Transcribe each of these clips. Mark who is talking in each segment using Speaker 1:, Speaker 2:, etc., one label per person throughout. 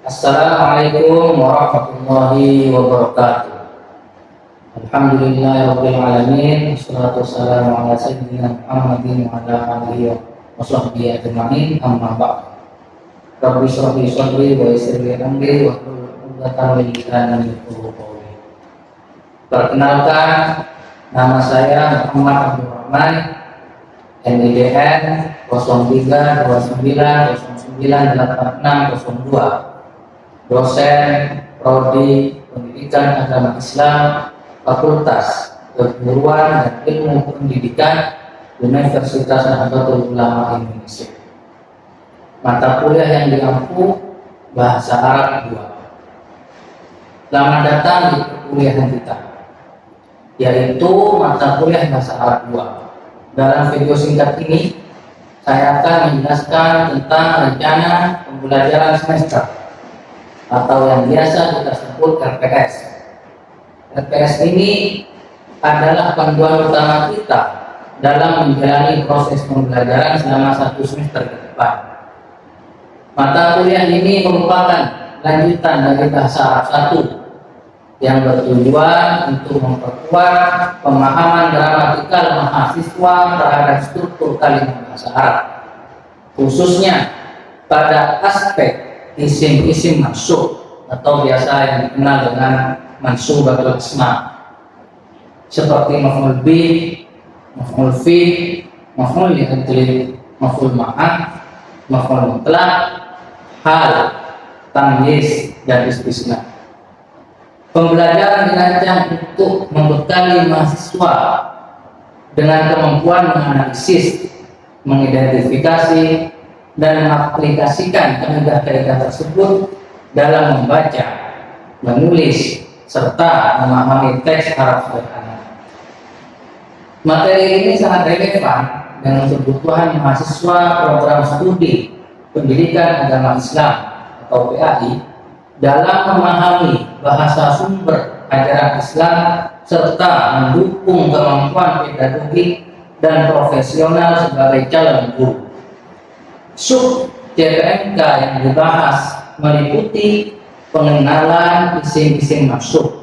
Speaker 1: Assalamualaikum warahmatullahi wabarakatuh. Alhamdulillahirabbil alamin. Wassalatu wassalamu ala sayyidina Muhammadin wa ala alihi wa sahbihi ajma'in. Amma ba'd. Rabbi shrah li sadri wa yassir li amri wa hlul 'uqdatam min lisani yafqahu qawli. Perkenalkan, nama saya Muhammad Abdul Rahman, NIDN 0329098602, dosen Prodi Pendidikan Agama Islam, Fakultas Keguruan dan Ilmu Pendidikan, Universitas Nahdlatul Ulama Indonesia. Mata kuliah yang diampu Bahasa Arab 2. Selamat datang di perkuliahan kita, yaitu mata kuliah Bahasa Arab 2. Dalam video singkat ini, saya akan menjelaskan tentang rencana pembelajaran semester atau yang biasa kita sebut RPS. RPS ini adalah panduan utama kita dalam menjalani proses pembelajaran selama 1 semester ke depan. Mata kuliah ini merupakan lanjutan dari Bahasa Arab 1 yang bertujuan untuk memperkuat pemahaman gramatikal mahasiswa terhadap struktur kalimat bahasa Arab, khususnya pada aspek isim-isim mansub atau biasa yang dikenal dengan mansubatul asma, seperti maf'ul bih, maf'ul fi, maf'ul li ajli, maf'ul ma'ah, maf'ul mutlaq, hal, tamyiz, dan istisna. Pembelajaran dirancang untuk membekali mahasiswa dengan kemampuan menganalisis, mengidentifikasi, dan mengaplikasikan kaidah-kaidah tersebut dalam membaca, menulis, serta memahami teks Arab sederhana. Materi ini sangat relevan dengan kebutuhan mahasiswa program studi Pendidikan Agama Islam atau PAI dalam memahami bahasa sumber ajaran Islam serta mendukung kemampuan pedagogik dan profesional sebagai calon guru. Sub CPNK yang dibahas meliputi pengenalan isim-isim maksud,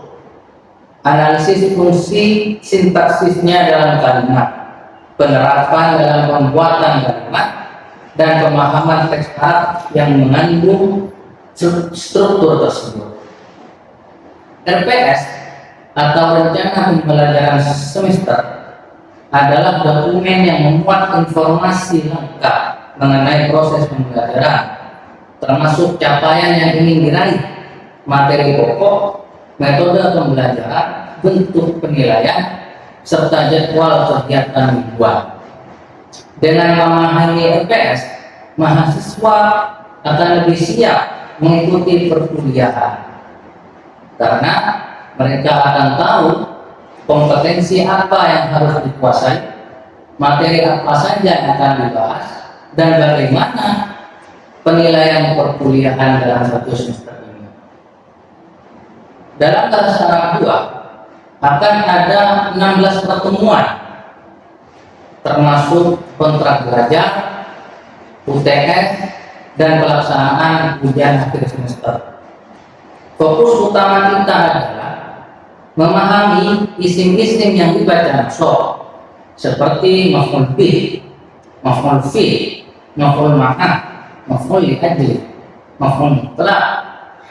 Speaker 1: analisis fungsi sintaksisnya dalam kalimat, penerapan dalam pembuatan kalimat, dan pemahaman teks Arab yang mengandung struktur tersebut. RPS atau rencana pembelajaran semester adalah dokumen yang memuat informasi lengkap mengenai proses pembelajaran, termasuk capaian yang ingin diraih, materi pokok, metode pembelajaran, bentuk penilaian, serta jadwal kegiatan mingguan. Dengan memahami RPS, mahasiswa akan lebih siap mengikuti perkuliahan, karena mereka akan tahu kompetensi apa yang harus dikuasai, materi apa saja yang akan dibahas, dan bagaimana penilaian perkuliahan dalam 1 semester ini. Dalam Bahasa Arab 2 akan ada 16 pertemuan, termasuk kontrak belajar, UTS, dan pelaksanaan ujian akhir semester. Fokus utama kita adalah memahami isim-isim yang dibaca nasab, seperti maf'ul bih, maf'ul fi, maf'ul ma'ah, maf'ul li ajli, maf'ul mutlaq,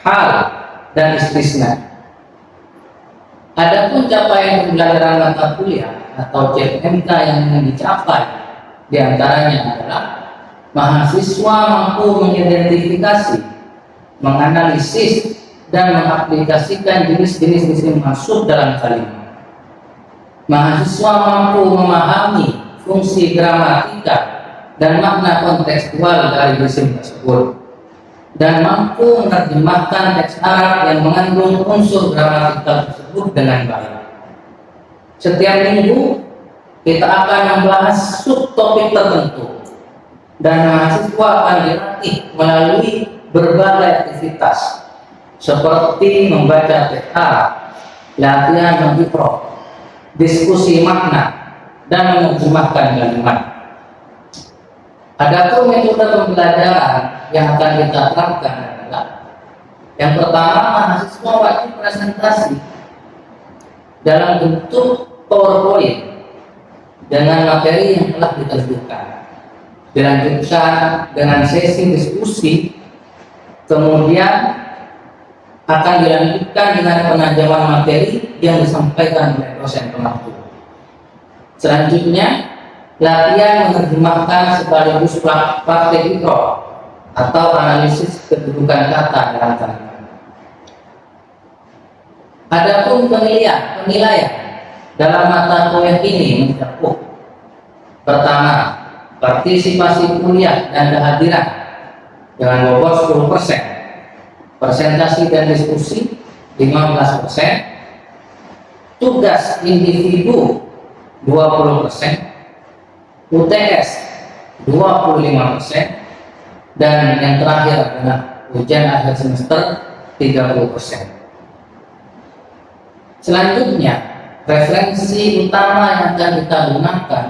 Speaker 1: hal, dan istisna. Adapun capaian pembelajaran mata kuliah atau CPNK yang ingin dicapai diantaranya adalah mahasiswa mampu mengidentifikasi, menganalisis, dan mengaplikasikan jenis-jenis isim mansub dalam kalimat. Mahasiswa mampu memahami fungsi gramatika dan makna kontekstual dari isim tersebut, dan mampu menerjemahkan teks Arab yang mengandung unsur gramatikal tersebut dengan baik. Setiap minggu kita akan membahas subtopik tertentu, dan mahasiswa akan dilatih melalui berbagai aktivitas seperti membaca teks Arab, latihan mengikrok, diskusi makna, dan menerjemahkan kalimat. Adapun metode pembelajaran yang akan kita terapkan adalah Yang pertama, mahasiswa wajib presentasi dalam bentuk PowerPoint dengan materi yang telah ditentukan. Dilanjutkan dengan sesi diskusi, kemudian akan dilanjutkan dengan penajaman materi yang disampaikan oleh dosen pemandu. Selanjutnya, latihan menerjemahkan sekaligus praktek ikro atau analisis kedudukan kata dalam kalimat. Adapun penilaian dalam mata kuliah ini mencakup: pertama, partisipasi kuliah dan kehadiran dengan bobot 10%, presentasi dan diskusi 15%, tugas individu 20%, UTS 25%, dan yang terakhir adalah ujian akhir semester 30%. Selanjutnya, referensi utama yang akan kita gunakan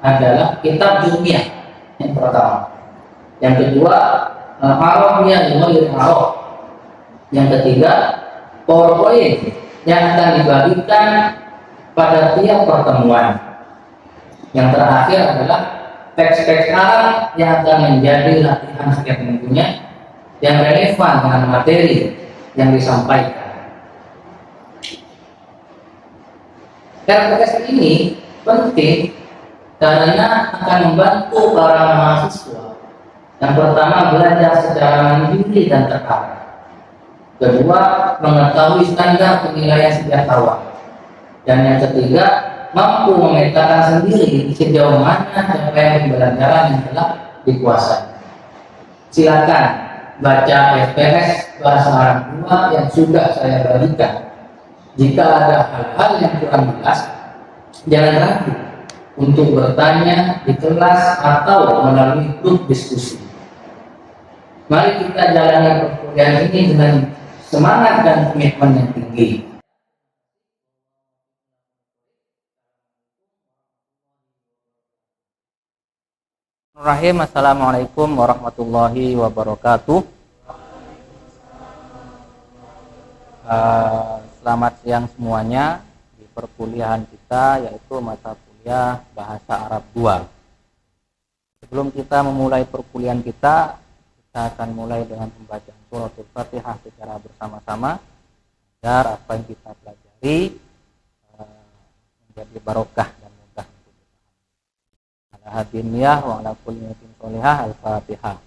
Speaker 1: adalah kitab ilmiah yang pertama. Yang kedua, Arabiyah Ghairil Arab. Yang ketiga, PowerPoint yang akan dibagikan pada tiap pertemuan. Yang terakhir adalah teks-teks Arab yang akan menjadi latihan setiap minggunya yang relevan dengan materi yang disampaikan. RPS ini penting karena akan membantu para mahasiswa. Yang pertama, belajar secara mandiri dan terarah. Kedua, mengetahui standar penilaian sejak awal. Dan yang ketiga, mampu memetakan sendiri sejauh mana capaian pembelajaran yang telah dikuasai. Silakan baca SPS bahasa Arab 2 yang sudah saya bagikan. Jika ada hal-hal yang kurang jelas, jangan ragu untuk bertanya di kelas atau melalui grup diskusi. Mari kita jalani perkuliahan ini dengan semangat dan komitmen yang tinggi. Assalamualaikum warahmatullahi wabarakatuh. Selamat siang semuanya. Di perkuliahan kita yaitu mata kuliah Bahasa Arab 2. Sebelum kita memulai perkuliahan kita akan mulai dengan pembacaan suratul Fatihah secara bersama-sama agar apa yang kita pelajari menjadi barokah dan mudah untuk dipahami. Ala hadiniyah wa ala kulli niyatin sholihah. Al-Fatihah.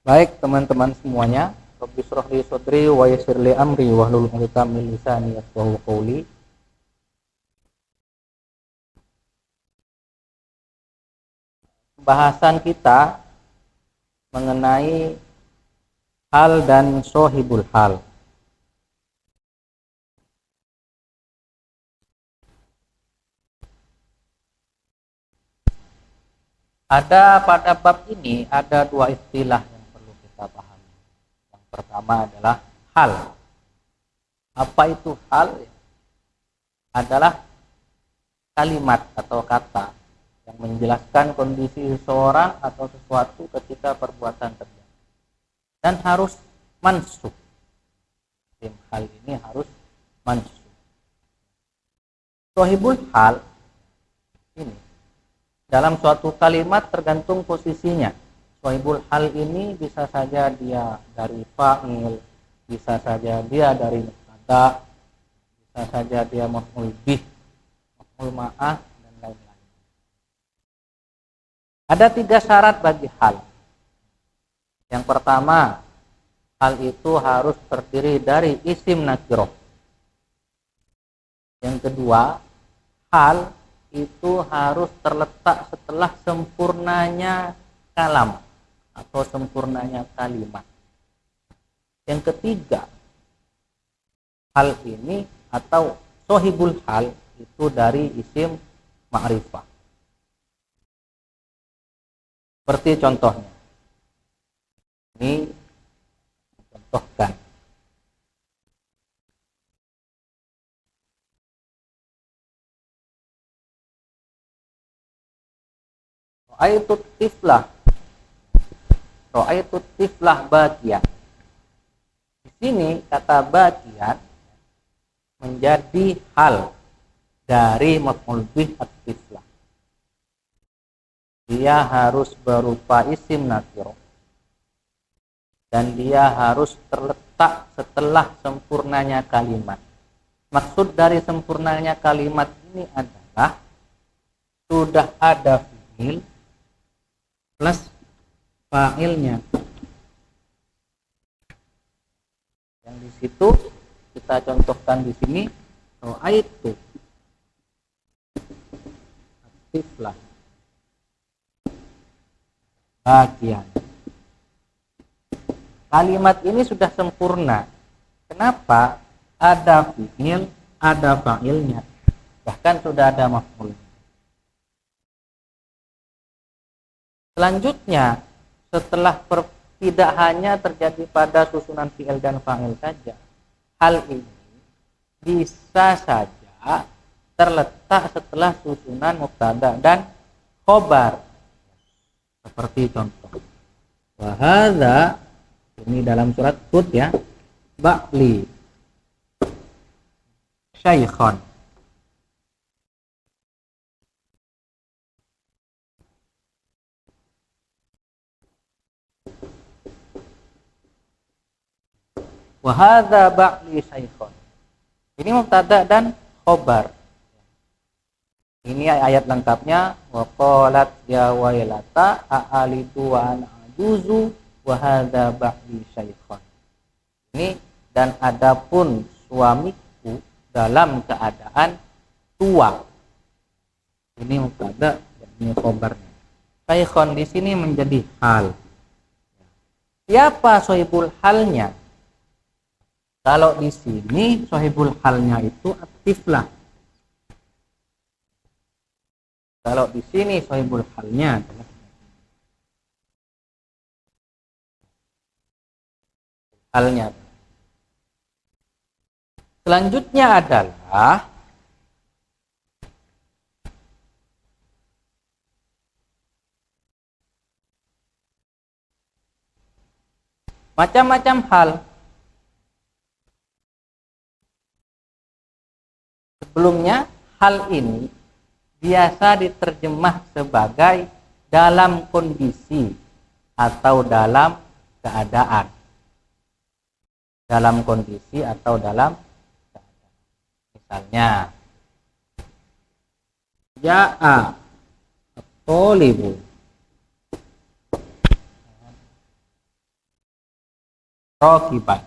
Speaker 1: Baik teman-teman semuanya, Rabbi shrah li sadri wa yassir li amri wahlul 'uqdatam min lisani yafqahu qawli. Pembahasan kita mengenai hal dan sohibul hal. Ada pada bab ini ada dua istilah yang perlu kita pahami. Yang pertama adalah hal. Apa itu hal? Adalah kalimat atau kata yang menjelaskan kondisi seseorang atau sesuatu ketika perbuatan terjadi. Dan harus mansub. Hal ini harus mansub. Sohibul hal ini dalam suatu kalimat tergantung posisinya. Sohibul hal ini bisa saja dia dari fa'il, bisa saja dia dari mubtada, bisa saja dia maf'ul bih, maf'ul ma'ah, dan lain-lain. Ada 3 syarat bagi hal. Yang pertama, hal itu harus terdiri dari isim nakirah. Yang kedua, hal itu harus terletak setelah sempurnanya kalam atau sempurnanya kalimat. Yang ketiga, hal ini atau sohibul hal itu dari isim ma'rifah. Seperti contohnya, ini contohkan.
Speaker 2: Ra'aitu tiflah. Ra'aitu tiflah bakian. Di sini kata bakian menjadi hal dari maf'ul bih at-tiflah. Dia harus berupa isim nakiro dan dia harus terletak setelah sempurnanya kalimat. Maksud dari sempurnanya kalimat ini adalah sudah ada fi'il plus fa'ilnya. Yang di situ kita contohkan di sini ra'aitu tiflah bagian. Kalimat ini sudah sempurna. Kenapa? Ada fi'il, ada fa'ilnya, bahkan sudah ada maf'ul. Selanjutnya, setelah tidak hanya terjadi pada susunan fi'il dan fa'il saja, hal ini bisa saja terletak setelah susunan mubtada dan khobar. Seperti contoh, wahada, ini dalam surat Hud ya, ba'li syaikhon. Wahada ba'li syaikhon. Ini mubtada dan khobar. Ini ayat lengkapnya. Wa qalat ya wailata a'alitu wa ana ajuzu wa hadza ba'li syaikhon. Ini dan adapun suamiku dalam keadaan tua. Ini mubtada dan ini khobarnya. Syaikhon di sini menjadi hal. Siapa sahibul halnya? Kalau di sini sahibul halnya itu aktiflah. Kalau di sini sahibul halnya adalah halnya. Selanjutnya adalah macam-macam hal. Sebelumnya hal ini biasa diterjemah sebagai dalam kondisi atau dalam keadaan. Dalam kondisi atau dalam keadaan. Misalnya, ja'a at-thalibu rakiban.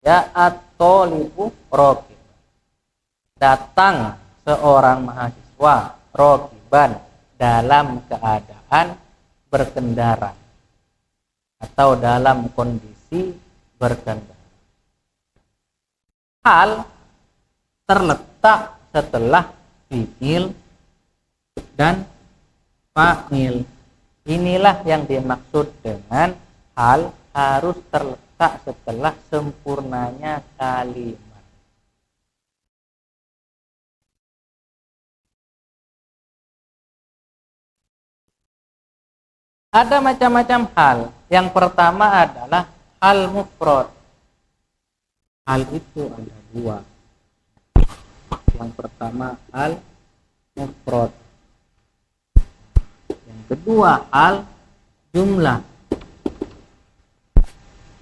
Speaker 2: Ja'a at-thalibu rakiban. Datang seorang mahasiswa rakiban dalam keadaan berkendara atau dalam kondisi berkendara. Hal terletak setelah fi'il dan fa'il. Inilah yang dimaksud dengan hal harus terletak setelah sempurnanya kalimat. Ada macam-macam hal. Yang pertama adalah hal mufrad. Hal itu ada dua. Yang pertama hal mufrad. Yang kedua hal jumlah.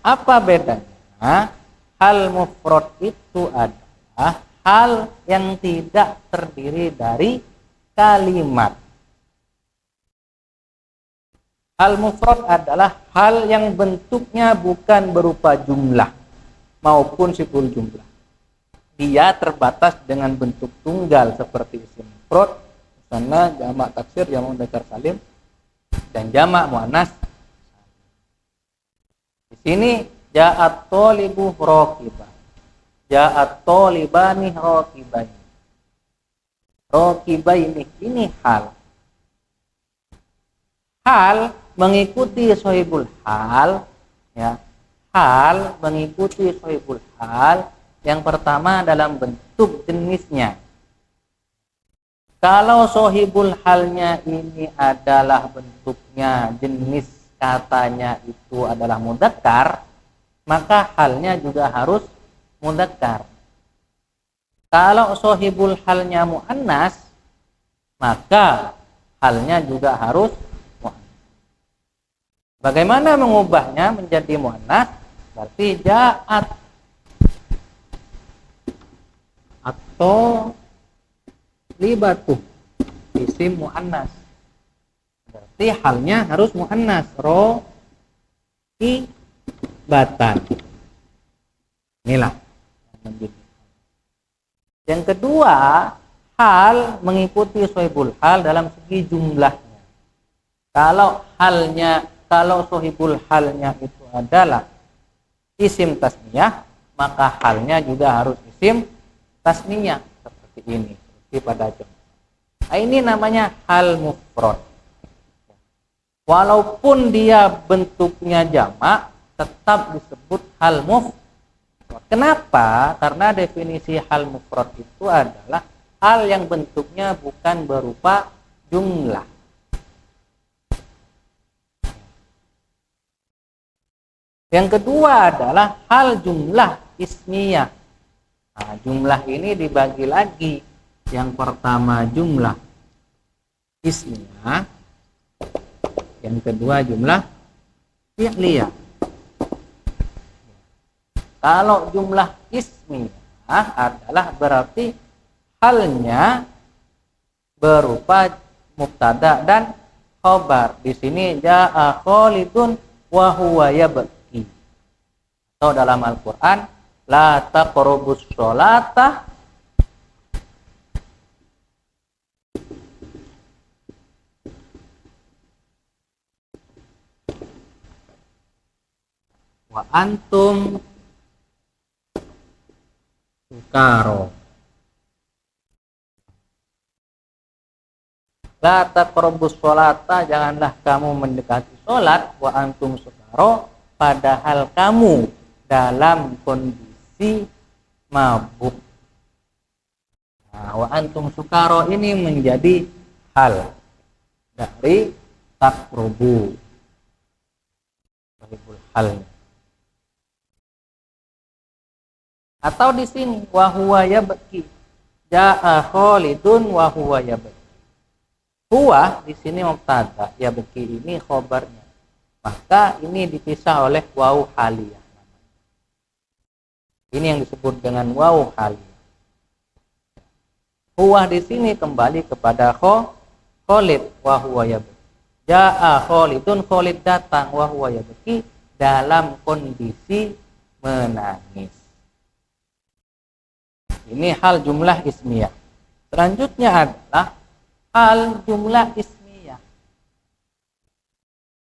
Speaker 2: Apa bedanya? Hal mufrad itu adalah hal yang tidak terdiri dari kalimat. Hal mufrad adalah hal yang bentuknya bukan berupa jumlah maupun siful jumlah. Dia terbatas dengan bentuk tunggal seperti isim mufrad, misalnya jamak taksir, jamak mudzakkar salim, dan jamak muannas. Di sini ja'at thalibu raqiban. Ja'at thalibani raqibaini. Raqibaini ini hal. Hal mengikuti sahibul hal, ya. Hal mengikuti sahibul hal. Yang pertama dalam bentuk jenisnya. Kalau sohibul halnya ini adalah bentuknya, jenis katanya itu adalah mudzakkar, maka halnya juga harus mudzakkar. Kalau sohibul halnya muannas, maka halnya juga harus muannas. Bagaimana mengubahnya menjadi muannas? Berarti ja'at atau libatu isim muannas. Berarti halnya harus muannas. Batan. Inilah. Yang kedua, hal mengikuti sohibul hal dalam segi jumlahnya. Kalau sohibul halnya itu adalah isim tasniyah, maka halnya juga harus isim tasniyah seperti ini, seperti pada contoh. Nah, ini namanya hal mufrad. Walaupun dia bentuknya jamak, tetap disebut hal mufrad. Kenapa? Karena definisi hal mufrad itu adalah hal yang bentuknya bukan berupa jumlah. Yang kedua adalah hal jumlah ismiyah. Nah, jumlah ini dibagi lagi. Yang pertama jumlah ismiyah, yang kedua jumlah fi'liyah. Kalau jumlah ismiyah adalah berarti halnya berupa mubtada dan khobar. Di sini ja'a Khalidun wa huwa yabki. Atau dalam Al-Qur'an la taqrabus sholata wa antum sukaro. La taqrabus sholata, janganlah kamu mendekati sholat, wa antum sukaro, padahal kamu dalam kondisi mabuk. Nah, wa antum sukaro ini menjadi hal dari taqrabu. Hal. Atau di sini wa huwa yabki. Ja'a Khalidun wa huwa yabki. Huwa di sini mubtada, yabki ini khobarnya. Maka ini dipisah oleh wawu haliyah. Ini yang disebut dengan wawu haliyah. Huwa di sini kembali kepada Khalid wa huwa yabki. Ja'a Khalidun, Khalid datang, wa huwa yabki, dalam kondisi menangis. Ini hal jumlah ismiyah. Selanjutnya adalah hal jumlah ismiyah.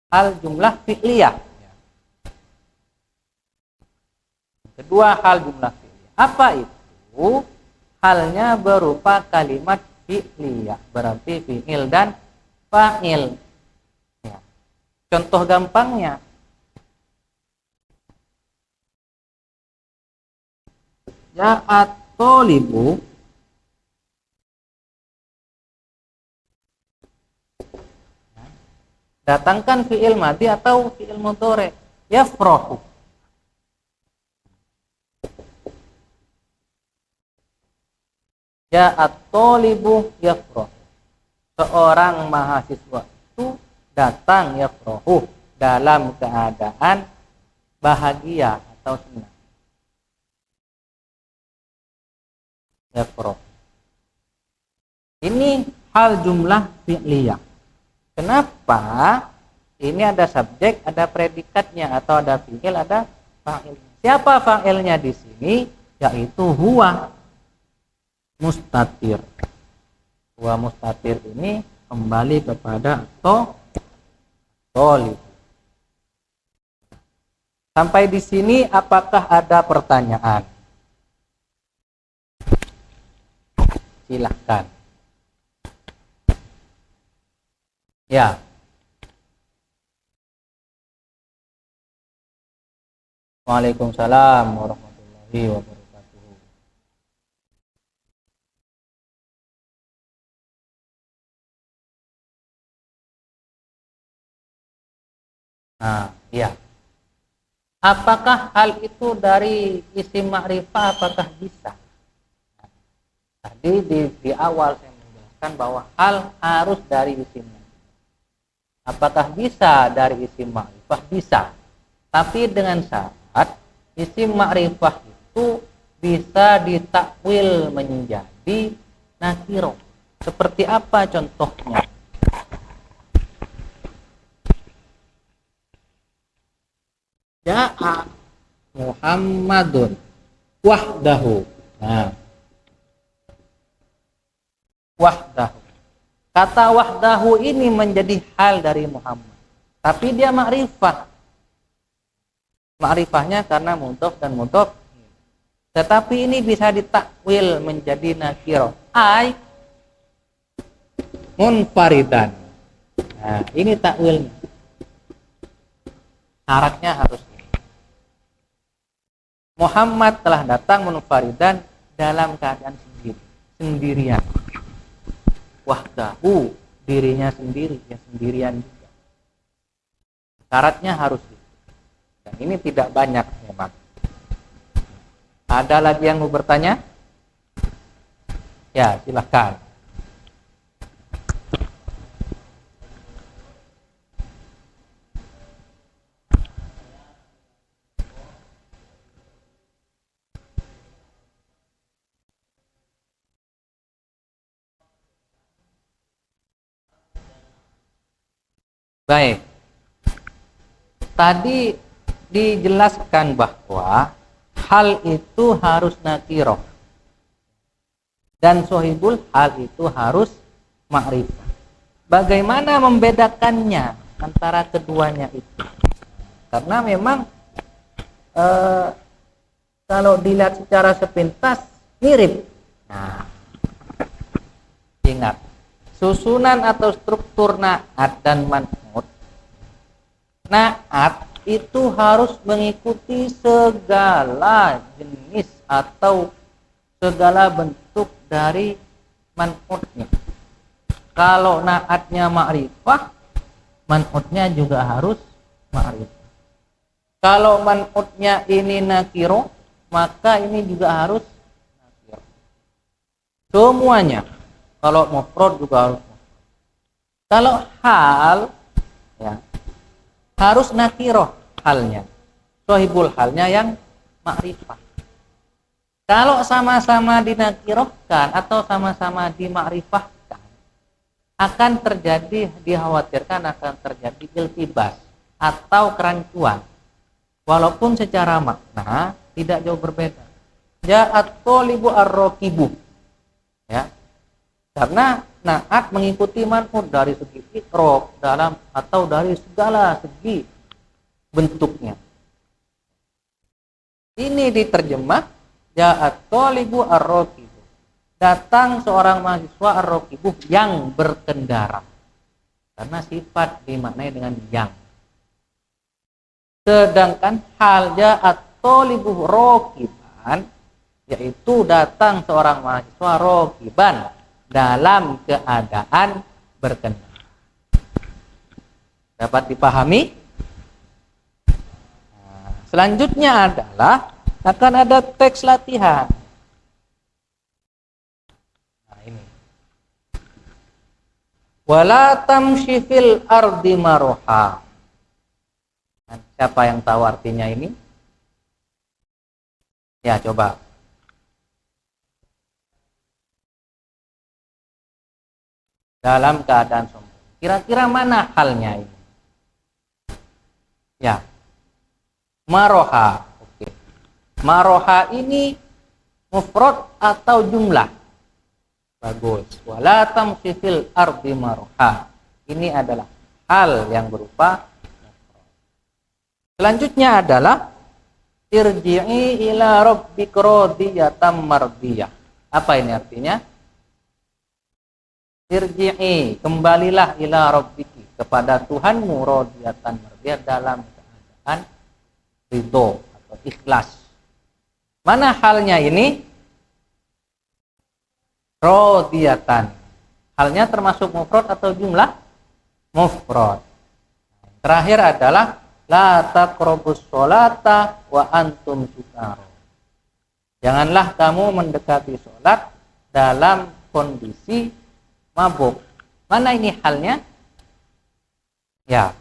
Speaker 2: Hal jumlah fi'liyah. Kedua, hal jumlah fi'liyah. Apa itu? Halnya berupa kalimat fi'liyah. Berarti fi'il dan fa'il. Ya. Contoh gampangnya. Ja'at tolibu, datangkan fi'il madhi atau fi'il mudhari. Yafrahu. Ja'at tolibu yafrahu. Seorang mahasiswa itu datang yafrahu dalam keadaan bahagia atau senang. Yafrahu. Ini hal jumlah fi'liyah. Kenapa? Ini ada subjek, ada predikatnya, atau ada fi'il, ada fa'il. Siapa fa'ilnya di sini? Yaitu huwa mustatir. Huwa mustatir ini kembali kepada tolib. Sampai di sini apakah ada pertanyaan? Silahkan. Ya. Waalaikumsalam warahmatullahi wabarakatuh. Nah, iya. Apakah hal itu dari isim ma'rifah? Apakah bisa? Tadi di awal saya menjelaskan bahwa hal harus dari isim. Apakah bisa dari isim ma'rifah? Bisa. Tapi dengan syarat isim ma'rifah itu bisa ditakwil menjadi nakiro. Seperti apa contohnya? Ja'a Muhammadun wahdahu. Nah, wahdahu. Kata wahdahu ini menjadi hal dari Muhammad. Tapi dia ma'rifah. Ma'rifahnya karena mudhof dan mudhof. Tetapi ini bisa ditakwil menjadi nakiro. Ai munfaridan. Nah, ini takwilnya. Syaratnya harus Muhammad telah datang munfaridan dalam keadaan sendirian. Wahdahu, dirinya sendiri, ya sendirian juga. Syaratnya harus itu. Dan ini tidak banyak memang. Ada lagi yang mau bertanya? Ya, silahkan. Baik. Tadi dijelaskan bahwa hal itu harus nakiroh dan sohibul hal itu harus ma'rifah. Bagaimana membedakannya antara keduanya itu? Karena memang kalau dilihat secara sepintas mirip. Nah, ingat susunan atau struktur na'at dan man'ut. Na'at itu harus mengikuti segala jenis atau segala bentuk dari man'utnya. Kalau na'atnya ma'rifah, man'utnya juga harus ma'rifah. Kalau man'utnya ini nakiro, maka ini juga harus nakiro. Semuanya. Kalau mufrad juga harus mufrad. Kalau hal, ya, harus nakiroh halnya, sohibul halnya yang ma'rifah. Kalau sama-sama dinakirohkan atau sama-sama dimakrifahkan, akan terjadi, dikhawatirkan akan terjadi iltibas atau kerancuan, walaupun secara makna tidak jauh berbeda. Ja'at tholibu ar-rakibu, ya, karena na'at mengikuti man'ut dari segi ikrob dalam atau dari segala segi bentuknya. Ini diterjemah ja'at tholibu ar-rakibu, datang seorang mahasiswa ar-rakibu yang berkendara, karena sifat dimaknai dengan yang. Sedangkan hal ja'at tholibu rakiban, yaitu datang seorang mahasiswa rakiban dalam keadaan berkendara. Dapat dipahami? Nah, selanjutnya adalah akan ada teks latihan. Nah, ini. Wala tamshi fil ardi maroha. Nah, siapa yang tahu artinya ini? Ya, coba. Dalam keadaan sombong. Kira-kira mana halnya ini? Ya, maroha. Oke. Maroha ini mufrad atau jumlah? Bagus. Wala tamshi fil ardi maroha. Ini adalah hal yang berupa mufrad. Selanjutnya adalah irji'i ila rabbika radiyatan mardiyah. Apa ini artinya? Irji'i, kembalilah ila rabbiki, kepada Tuhanmu, radiyatan mardiyah, dalam keadaan ridho atau ikhlas. Mana halnya ini? Radiyatan. Halnya termasuk mufrad atau jumlah? Mufrad. Terakhir adalah La taqrabus sholata wa antum sukara. Janganlah kamu mendekati sholat dalam kondisi mabuk. Mana ini halnya? Ya.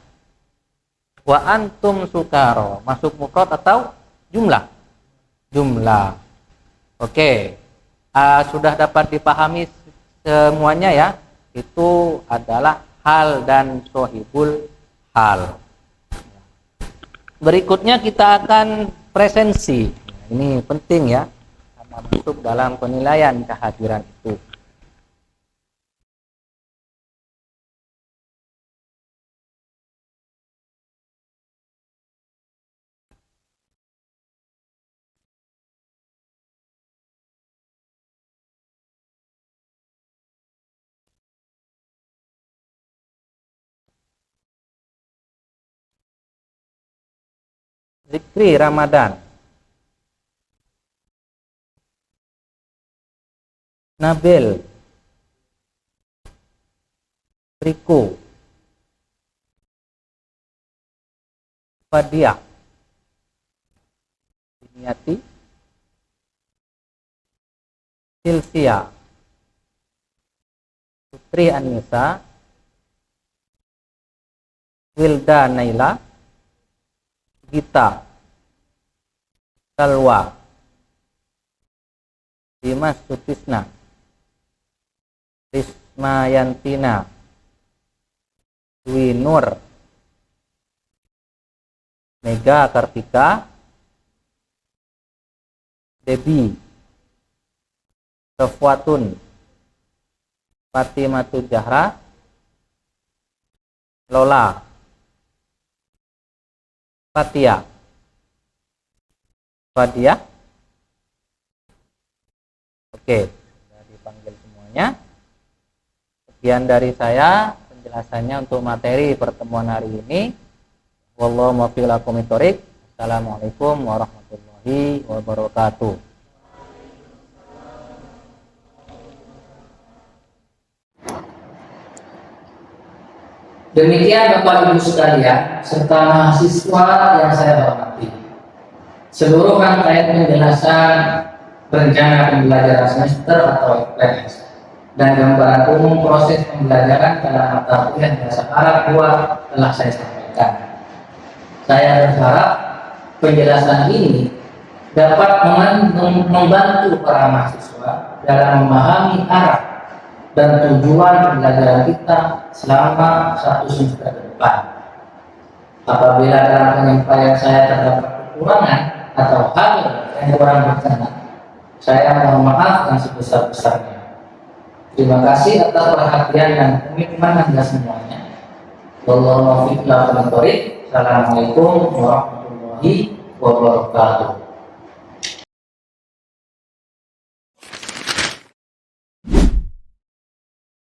Speaker 2: Wa antum sukara. Masuk mufrad atau jumlah? Jumlah. Oke. Sudah dapat dipahami semuanya ya. Itu adalah hal dan sohibul hal. Berikutnya kita akan presensi. Ini penting ya, karena masuk dalam penilaian kehadiran itu. Zikri Ramadan. Nabil, Riko, Fadia, Diniati, Silvia, Putri Anissa, Wilda Naila, Gita, Salwa, Dimas Sutisna, Risma Yantina, Dwi Nur, Mega Kartika, Debi, Safwatun, Fatimatu Zahra, Lola, Fatia, Fadia. Oke, sudah dipanggil semuanya. Sekian dari saya penjelasannya untuk materi pertemuan hari ini. Wallahu muwaffiq ila aqwamit thoriq. Assalamualaikum warahmatullahi wabarakatuh.
Speaker 1: Demikian Bapak Ibu sekalian serta mahasiswa yang saya hormati. Seluruh rangkaian penjelasan rencana pembelajaran semester atau FPS dan gambaran umum proses pembelajaran dalam mata kuliah bahasa Arab 2 telah saya sampaikan. Saya berharap penjelasan ini dapat membantu para mahasiswa dalam memahami arah dan tujuan pembelajaran kita selama 1 semester ke depan. Apabila dalam penyampaian saya terdapat kekurangan atau hal yang kurang berkenan, saya mohon maaf yang sebesar-besarnya. Terima kasih atas perhatian dan komitmen Anda semuanya. Wallahu muwaffiq ila aqwamit thoriq. Assalamualaikum warahmatullahi wabarakatuh.